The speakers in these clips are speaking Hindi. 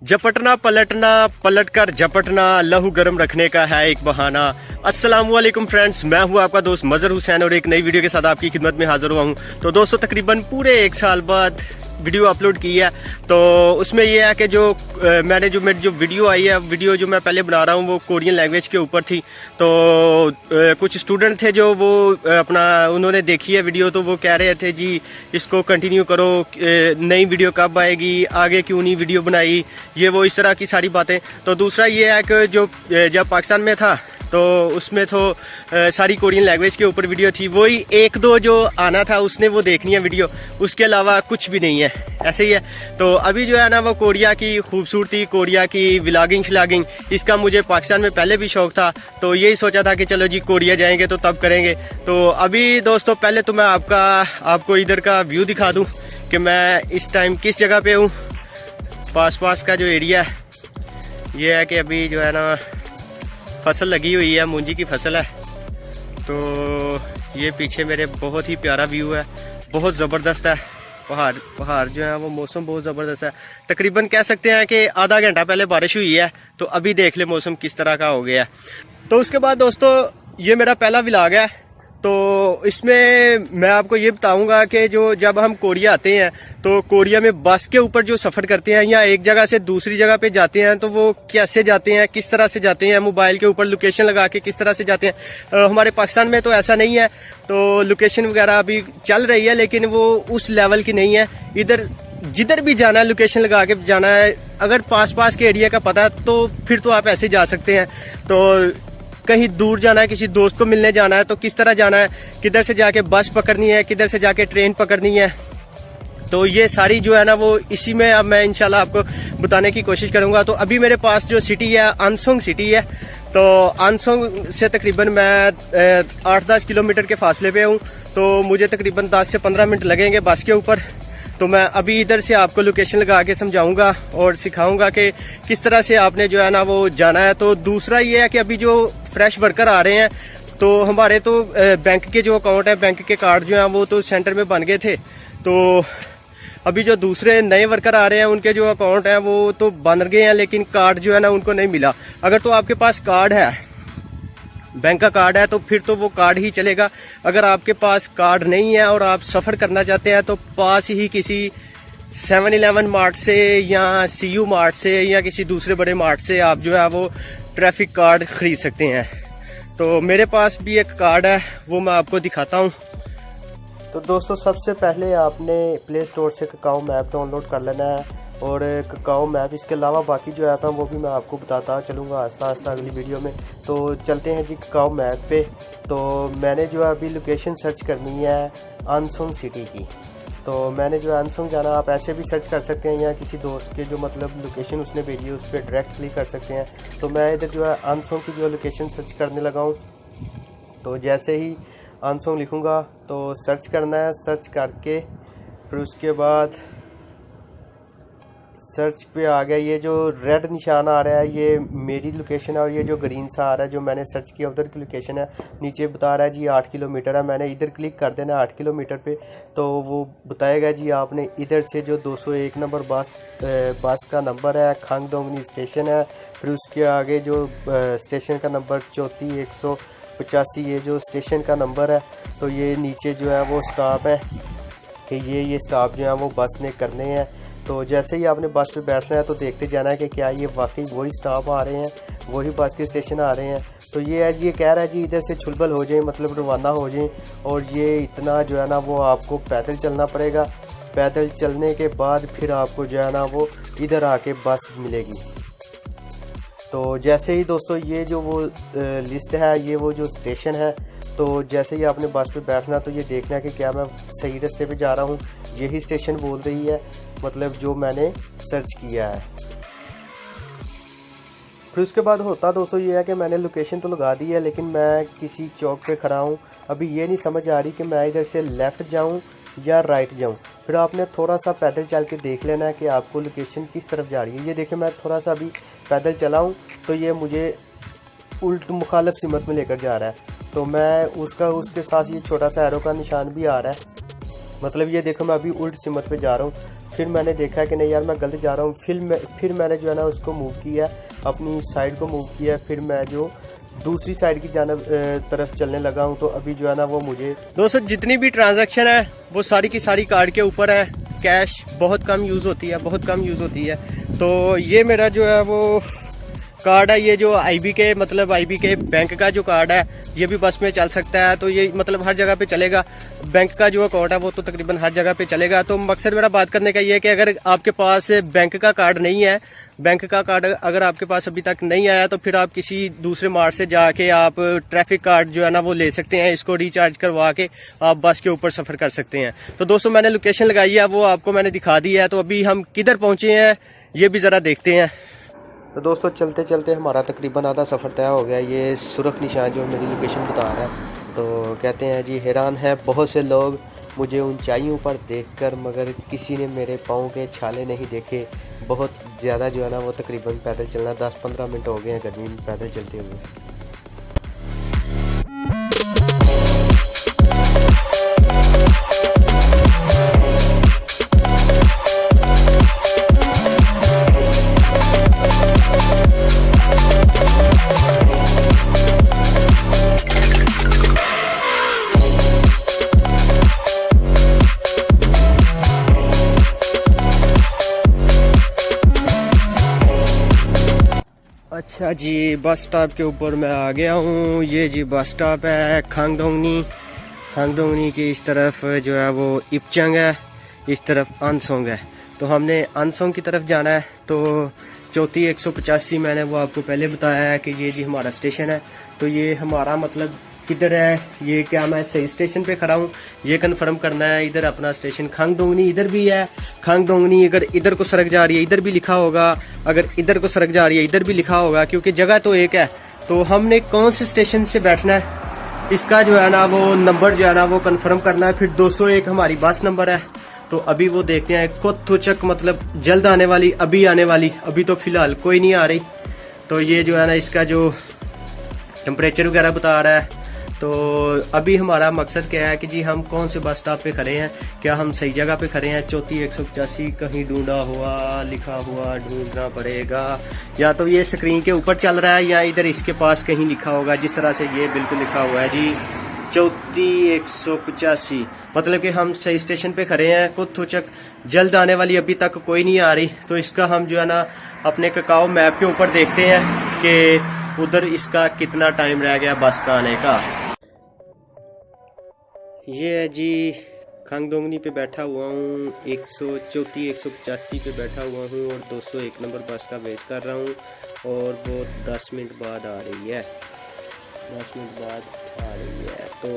झपटना पलटना, पलटकर झपटना, लहू गर्म रखने का है एक बहाना। अस्सलामुअलैकुम फ्रेंड्स, मैं हूं आपका दोस्त मजहर हुसैन और एक नई वीडियो के साथ आपकी खिदमत में हाजिर हुआ हूं। तो दोस्तों तकरीबन पूरे 1 साल बाद वीडियो अपलोड की है। तो उसमें यह है कि मेरी जो वीडियो आई है, वीडियो जो मैं पहले बना रहा हूँ वो कोरियन लैंग्वेज के ऊपर थी। तो कुछ स्टूडेंट थे जो वो उन्होंने देखी है वीडियो, तो वो कह रहे थे जी इसको कंटिन्यू करो, नई वीडियो कब आएगी, आगे क्यों नहीं वीडियो बनाई, ये वो इस तरह की सारी बातें। तो दूसरा ये है कि जब पाकिस्तान में था तो उसमें तो सारी कोरियन लैंग्वेज के ऊपर वीडियो थी, वही 1-2 जो आना था उसने वो देखनी है वीडियो, उसके अलावा कुछ भी नहीं है, ऐसे ही है। तो अभी जो है ना वो कोरिया की खूबसूरती, कोरिया की व्लॉगिंग श्लॉगिंग, इसका मुझे पाकिस्तान में पहले भी शौक था। तो यही सोचा था कि चलो जी कोरिया जाएंगे तो तब करेंगे। तो अभी दोस्तों पहले तो मैं आपको इधर का व्यू दिखा दूँ कि मैं इस टाइम किस जगह पे हूँ। पास का जो एरिया है ये है कि अभी जो है ना फसल लगी हुई है, मूंजी की फसल है। तो ये पीछे मेरे बहुत ही प्यारा व्यू है, बहुत ज़बरदस्त है। पहाड़ जो है वो मौसम बहुत ज़बरदस्त है। तकरीबन कह सकते हैं कि आधा घंटा पहले बारिश हुई है, तो अभी देख ले मौसम किस तरह का हो गया है। तो उसके बाद दोस्तों ये मेरा पहला व्लॉग है। तो इसमें मैं आपको ये बताऊंगा कि जब हम कोरिया आते हैं तो कोरिया में बस के ऊपर जो सफ़र करते हैं या एक जगह से दूसरी जगह पे जाते हैं तो वो कैसे जाते हैं, किस तरह से जाते हैं, मोबाइल के ऊपर लोकेशन लगा के किस तरह से जाते हैं। हमारे पाकिस्तान में तो ऐसा नहीं है, तो लोकेशन वगैरह अभी चल रही है लेकिन वो उस लेवल की नहीं है। इधर जिधर भी जाना है लोकेशन लगा के जाना है। अगर पास के एरिया का पता है तो फिर तो आप ऐसे जा सकते हैं। तो कहीं दूर जाना है, किसी दोस्त को मिलने जाना है तो किस तरह जाना है, किधर से जाके बस पकड़नी है, किधर से जाके ट्रेन पकड़नी है। तो ये सारी जो है ना वो इसी में अब मैं इंशाल्लाह आपको बताने की कोशिश करूंगा। तो अभी मेरे पास जो सिटी है अनसोंग सिटी है। तो अनसोंग से तकरीबन मैं 8-10 किलोमीटर के फासले पे हूँ। तो मुझे तकरीबन 10 से 15 मिनट लगेंगे बस के ऊपर। तो मैं अभी इधर से आपको लोकेशन लगा के समझाऊंगा और सिखाऊंगा कि किस तरह से आपने जो है ना वो जाना है। तो दूसरा ये है कि अभी जो फ्रेश वर्कर आ रहे हैं तो हमारे तो बैंक के जो अकाउंट है, बैंक के कार्ड जो हैं वो तो सेंटर में बन गए थे। तो अभी जो दूसरे नए वर्कर आ रहे हैं उनके जो अकाउंट हैं वो तो बन गए हैं लेकिन कार्ड जो है ना उनको नहीं मिला। अगर तो आपके पास कार्ड है, बैंक का कार्ड है, तो फिर तो वो कार्ड ही चलेगा। अगर आपके पास कार्ड नहीं है और आप सफ़र करना चाहते हैं तो पास ही किसी 7-11 मार्ट से या CU मार्ट से या किसी दूसरे बड़े मार्ट से आप जो है वो ट्रैफिक कार्ड ख़रीद सकते हैं। तो मेरे पास भी एक कार्ड है, वो मैं आपको दिखाता हूँ। तो दोस्तों सबसे पहले आपने प्ले स्टोर से ककाओ मैप डाउनलोड कर लेना है और ककाओ मैप, इसके अलावा बाकी जो ऐप है वो भी मैं आपको बताता चलूँगा आस्ता अगली वीडियो में। तो चलते हैं जी ककाओ मैप पे। तो मैंने जो है अभी लोकेशन सर्च करनी है अनसोंग सिटी की। तो मैंने जो है अनसोंग जाना, आप ऐसे भी सर्च कर सकते हैं या किसी दोस्त के जो मतलब लोकेशन उसने भेजी है उस पर डायरेक्ट क्लिक कर सकते हैं। तो मैं इधर जो है अनसोंग की जो लोकेशन सर्च करने लगा हूँ। तो जैसे ही अनसोंग लिखूँगा तो सर्च करना है, सर्च करके फिर उसके बाद सर्च पे आ गया। ये जो रेड निशान आ रहा है ये मेरी लोकेशन है और ये जो ग्रीन सा आ रहा है जो मैंने सर्च किया उधर की लोकेशन है। नीचे बता रहा है जी 8 किलोमीटर है। मैंने इधर क्लिक कर देना 8 किलोमीटर पे। तो वो बताएगा जी आपने इधर से जो 201 नंबर बस का नंबर है, खांगदोंगनी स्टेशन है। फिर उसके आगे जो स्टेशन का नंबर 34-185 ये जो स्टेशन का नंबर है। तो ये नीचे जो है वो स्टॉप है कि ये स्टॉप जो है वो बस ने करने हैं। तो जैसे ही आपने बस पे बैठना है तो देखते जाना है कि क्या ये वाकई वही स्टॉप आ रहे हैं, वही बस के स्टेशन आ रहे हैं। तो ये कह रहा है जी इधर से छुलबल हो जाए, मतलब रवाना हो जाए। और ये इतना जो है ना वो आपको पैदल चलना पड़ेगा। पैदल चलने के बाद फिर आपको जो है ना वो इधर आके बस मिलेगी। तो जैसे ही दोस्तों ये जो वो लिस्ट है, ये वो जो स्टेशन है, तो जैसे ही आपने बस पे बैठना तो ये देखना है कि क्या मैं सही रास्ते पे जा रहा हूँ। यही स्टेशन बोल रही है, मतलब जो मैंने सर्च किया है। फिर उसके बाद होता दोस्तों ये है कि मैंने लोकेशन तो लगा दी है, लेकिन मैं किसी चौक पे खड़ा हूँ। अभी ये नहीं समझ आ रही कि मैं इधर से लेफ़्ट जाऊँ या राइट जाऊँ। फिर आपने थोड़ा सा पैदल चल के देख लेना है कि आपको लोकेशन किस तरफ जा रही है। ये देखिए मैं थोड़ा सा अभी पैदल चला हूँ तो ये मुझे उल्ट मुखालफ सिमत में लेकर जा रहा है। तो मैं उसके साथ ये छोटा सा एरो का निशान भी आ रहा है, मतलब ये देखो मैं अभी उल्ट सिमत पे जा रहा हूँ। फिर मैंने देखा कि नहीं यार मैं गलत जा रहा हूँ। फिर मैंने जो है ना उसको मूव किया, अपनी साइड को मूव किया। फिर मैं जो दूसरी साइड की तरफ चलने लगा हूँ। तो अभी जो है ना वो मुझे दोस्तों जितनी भी ट्रांजैक्शन है वो सारी की सारी कार्ड के ऊपर है। कैश बहुत कम यूज़ होती है, बहुत कम यूज़ होती है। तो ये मेरा जो है वो कार्ड है, ये जो IB के मतलब IB के बैंक का जो कार्ड है ये भी बस में चल सकता है। तो ये मतलब हर जगह पे चलेगा। बैंक का जो अकाउंट है वो तो तकरीबन हर जगह पे चलेगा। तो मकसद मेरा बात करने का ये है कि अगर आपके पास बैंक का कार्ड नहीं है, बैंक का कार्ड अगर आपके पास अभी तक नहीं आया तो फिर आप किसी दूसरे मार्ट से जाके आप ट्रैफिक कार्ड जो है ना वो ले सकते हैं। इसको रिचार्ज करवा के आप बस के ऊपर सफ़र कर सकते हैं। तो दोस्तों मैंने लोकेशन लगाई है, वो आपको मैंने दिखा दी है। तो अभी हम किधर पहुँचे हैं ये भी ज़रा देखते हैं। तो दोस्तों चलते चलते हमारा तकरीबन आधा सफ़र तय हो गया। ये सुरख निशान जो मेरी लोकेशन बता रहा है। तो कहते हैं जी हैरान है बहुत से लोग मुझे ऊंचाइयों पर देखकर, मगर किसी ने मेरे पाँव के छाले नहीं देखे। बहुत ज़्यादा जो है ना वो तकरीबन पैदल चलना 10-15 मिनट हो गए हैं गर्मी में पैदल चलते हुए। अच्छा जी, बस स्टॉप के ऊपर मैं आ गया हूँ। ये जी बस स्टॉप है खांगदोंगनी की। इस तरफ जो है वो इपचंग है, इस तरफ अनसोंग है। तो हमने अनसोंग की तरफ जाना है। तो 34-185 मैंने वो आपको पहले बताया है कि ये जी हमारा स्टेशन है। तो ये हमारा मतलब किधर है, ये क्या मैं सही स्टेशन पे खड़ा हूँ ये कंफर्म करना है। इधर अपना स्टेशन खांगदोंगनी इधर भी है। खांगदोंगनी अगर इधर को सड़क जा रही है इधर भी लिखा होगा, अगर इधर को सड़क जा रही है इधर भी लिखा होगा, क्योंकि जगह तो एक है। तो हमने कौन से स्टेशन से बैठना है इसका जो है ना वो नंबर जो है ना वो कंफर्म करना है। फिर 201 हमारी बस नंबर है। तो अभी वो देखते हैं कोत्थोचक मतलब जल्द आने वाली, अभी आने वाली, अभी तो फ़िलहाल कोई नहीं आ रही। तो ये जो है ना इसका जो टेम्परेचर वगैरह बता रहा है। तो अभी हमारा मकसद क्या है कि जी हम कौन से बस स्टॉप पे खड़े हैं, क्या हम सही जगह पे खड़े हैं। 34-185 कहीं ढूंढा हुआ लिखा हुआ ढूंढना पड़ेगा, या तो ये स्क्रीन के ऊपर चल रहा है या इधर इसके पास कहीं लिखा होगा। जिस तरह से ये बिल्कुल लिखा हुआ है जी 34-185, मतलब कि हम सही स्टेशन पे खड़े हैं। कोत्थोचक जल्द आने वाली अभी तक कोई नहीं आ रही। तो इसका हम जो है ना अपने ककाओ मैप के ऊपर देखते हैं कि उधर इसका कितना टाइम रह गया बस का आने का। ये है जी खांगदोंगनी पे बैठा हुआ हूँ, 134-185 पे बैठा हुआ हूँ और 201 नंबर बस का वेट कर रहा हूँ। और वो 10 मिनट बाद आ रही है, 10 मिनट बाद आ रही है। तो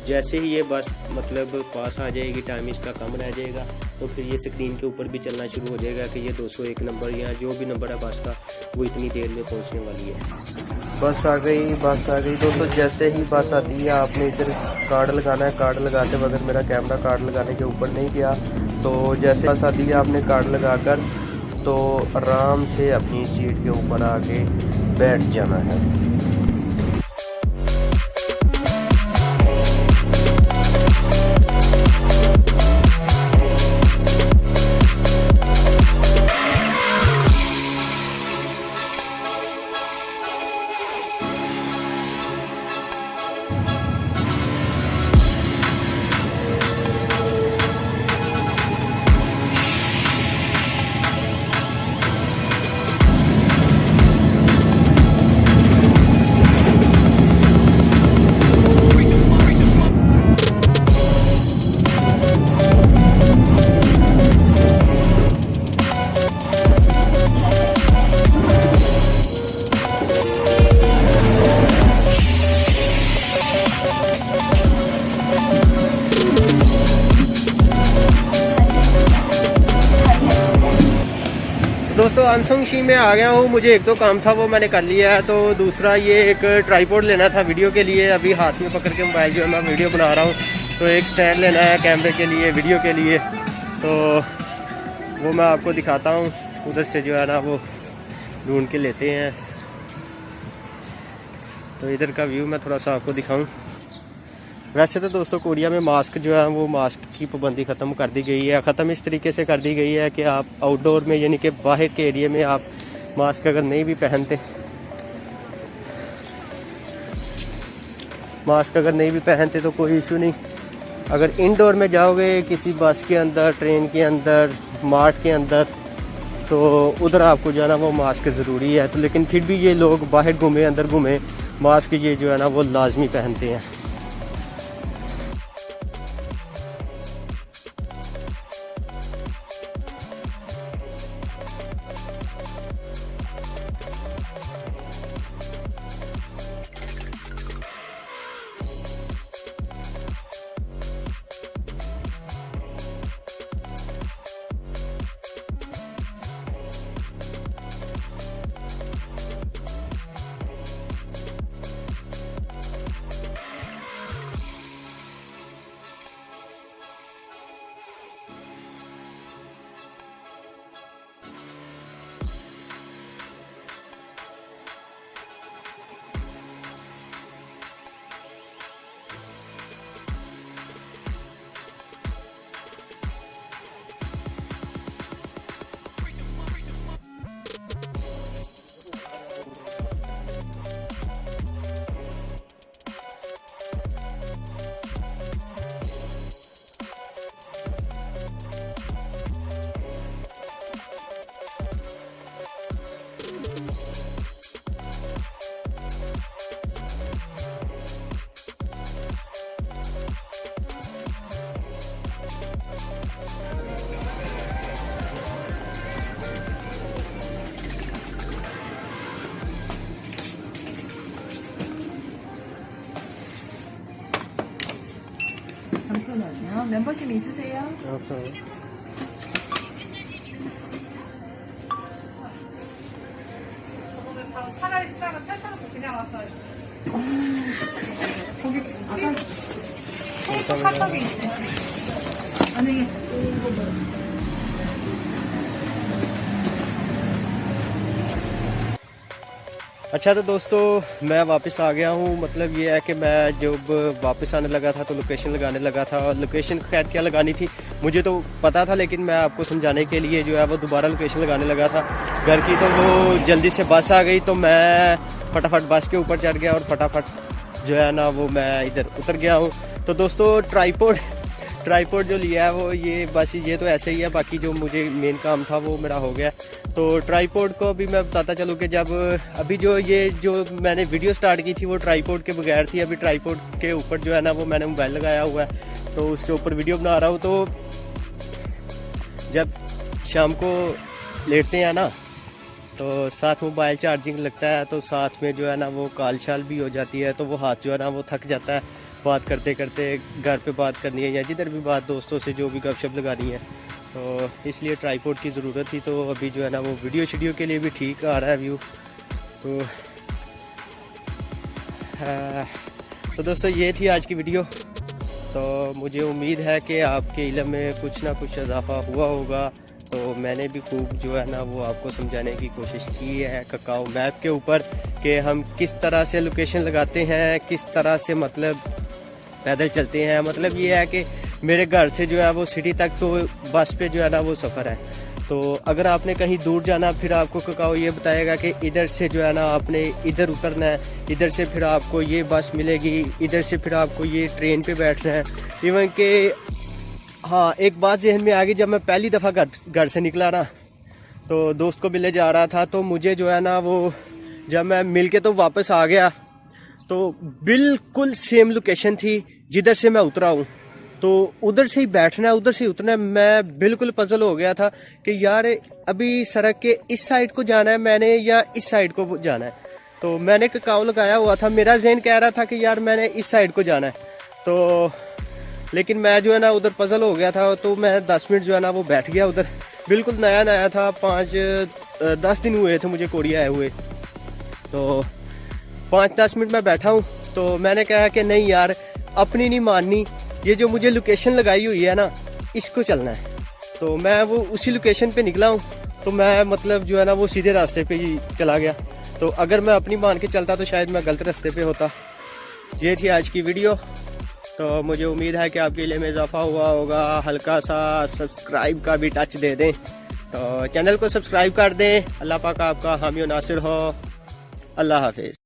जैसे ही ये बस मतलब पास आ जाएगी, टाइम इसका कम रह जाएगा, तो फिर ये स्क्रीन के ऊपर भी चलना शुरू हो जाएगा कि ये 201 नंबर या जो भी नंबर है बस का वो इतनी देर में पहुंचने वाली है। बस आ गई दोस्तों। जैसे ही बस आती है आपने इधर कार्ड लगाना है। कार्ड लगाते वक्त मेरा कैमरा कार्ड लगाने के ऊपर नहीं गया। तो जैसे बस आती है आपने कार्ड लगाकर तो आराम से अपनी सीट के ऊपर आके बैठ जाना है। दोस्तों अनसुंगशी में आ गया हूँ। मुझे एक दो काम था वो मैंने कर लिया है। तो दूसरा ये एक ट्राइपॉड लेना था वीडियो के लिए। अभी हाथ में पकड़ के मोबाइल जो है मैं वीडियो बना रहा हूँ, तो एक स्टैंड लेना है कैमरे के लिए, वीडियो के लिए। तो वो मैं आपको दिखाता हूँ, उधर से जो है ना वो ढूंढ के लेते हैं। तो इधर का व्यू मैं थोड़ा सा आपको दिखाऊँ। वैसे तो दोस्तों कोरिया में मास्क जो है वो मास्क की पाबंदी ख़त्म कर दी गई है। ख़त्म इस तरीके से कर दी गई है कि आप आउटडोर में यानी कि बाहर के एरिया में आप मास्क अगर नहीं भी पहनते, तो कोई इशू नहीं। अगर इंडोर में जाओगे किसी बस के अंदर, ट्रेन के अंदर, मार्ट के अंदर, तो उधर आपको जो है ना वो मास्क ज़रूरी है। तो लेकिन फिर भी ये लोग बाहर घूमे अंदर घूमे मास्क ये जो है ना वो लाजमी पहनते हैं। 잠시만요. 멤버십 있으세요? 없어요. 저번에 방금 사다리 쓰다가 탈타놓고 그냥 왔어요. 거기 아까 페이스 카톡이 있어요. 아니 अच्छा तो दोस्तों मैं वापस आ गया हूँ। मतलब ये है कि मैं जब वापस आने लगा था तो लोकेशन लगाने लगा था। और लोकेशन खैर क्या लगानी थी मुझे तो पता था, लेकिन मैं आपको समझाने के लिए जो है वो दोबारा लोकेशन लगाने लगा था घर की। तो वो जल्दी से बस आ गई तो मैं फटाफट बस के ऊपर चढ़ गया और फटाफट जो है ना वो मैं इधर उतर गया हूँ। तो दोस्तों ट्राइपॉड जो लिया है वो ये बस ये तो ऐसे ही है। बाकी जो मुझे मेन काम था वो मेरा हो गया। तो ट्राइपॉड को अभी मैं बताता चलूँ कि जब अभी जो मैंने वीडियो स्टार्ट की थी वो ट्राइपॉड के बगैर थी। अभी ट्राइपॉड के ऊपर जो है ना वो मैंने मोबाइल लगाया हुआ है, तो उसके ऊपर वीडियो बना रहा हूँ। तो जब शाम को लेटते हैं ना तो साथ मोबाइल चार्जिंग लगता है, तो साथ में जो है ना वो काल शाल भी हो जाती है। तो वो हाथ जो है ना वो थक जाता है बात करते करते, घर पे बात करनी है या जिधर भी बात दोस्तों से जो भी गपशप लगानी है। तो इसलिए ट्राइपॉड की ज़रूरत थी। तो अभी जो है ना वो वीडियो शीडियो के लिए भी ठीक आ रहा है व्यू। तो दोस्तों ये थी आज की वीडियो। तो मुझे उम्मीद है कि आपके इल्म में कुछ ना कुछ इजाफा हुआ होगा। तो मैंने भी खूब जो है ना वो आपको समझाने की कोशिश की है काकाओ मैप के ऊपर कि हम किस तरह से लोकेशन लगाते हैं, किस तरह से मतलब पैदल चलते हैं। मतलब ये है कि मेरे घर से जो है वो सिटी तक तो बस पे जो है ना वो सफ़र है। तो अगर आपने कहीं दूर जाना फिर आपको काकाओ ये बताएगा कि इधर से जो है ना आपने इधर उतरना है, इधर से फिर आपको ये बस मिलेगी, इधर से फिर आपको ये ट्रेन पे बैठना है। इवन कि हाँ एक बात जहन में आ गई, जब मैं पहली दफ़ा घर से निकला ना तो दोस्त को मिलने जा रहा था, तो मुझे जो है ना वो जब मैं मिल के तो वापस आ गया तो बिल्कुल सेम लोकेशन थी जिधर से मैं उतरा हूँ। तो उधर से ही बैठना है, उधर से ही उतरना है। मैं बिल्कुल पजल हो गया था कि यार अभी सड़क के इस साइड को जाना है मैंने या इस साइड को जाना है। तो मैंने काउ लगाया हुआ था, मेरा जहन कह रहा था कि यार मैंने इस साइड को जाना है। तो लेकिन मैं जो है ना उधर पजल हो गया था। तो मैं 10 मिनट जो है ना वो बैठ गया उधर। बिल्कुल नया नया था, 10 दिन हुए थे मुझे कोरिया आए हुए। तो 5-10 मिनट मैं बैठा हूँ तो मैंने कहा कि नहीं यार अपनी नहीं माननी, ये जो मुझे लोकेशन लगाई हुई है ना इसको चलना है। तो मैं वो उसी लोकेशन पे निकला हूँ। तो मैं मतलब जो है ना वो सीधे रास्ते पे ही चला गया। तो अगर मैं अपनी मान के चलता तो शायद मैं गलत रास्ते पे होता। ये थी आज की वीडियो। तो मुझे उम्मीद है कि आपके लिए में इजाफा हुआ होगा। हल्का सा सब्सक्राइब का भी टच दे दें, तो चैनल को सब्सक्राइब कर दें। अल्लाह पाक आपका हामी और नासिर हो। अल्लाह हाफिज़।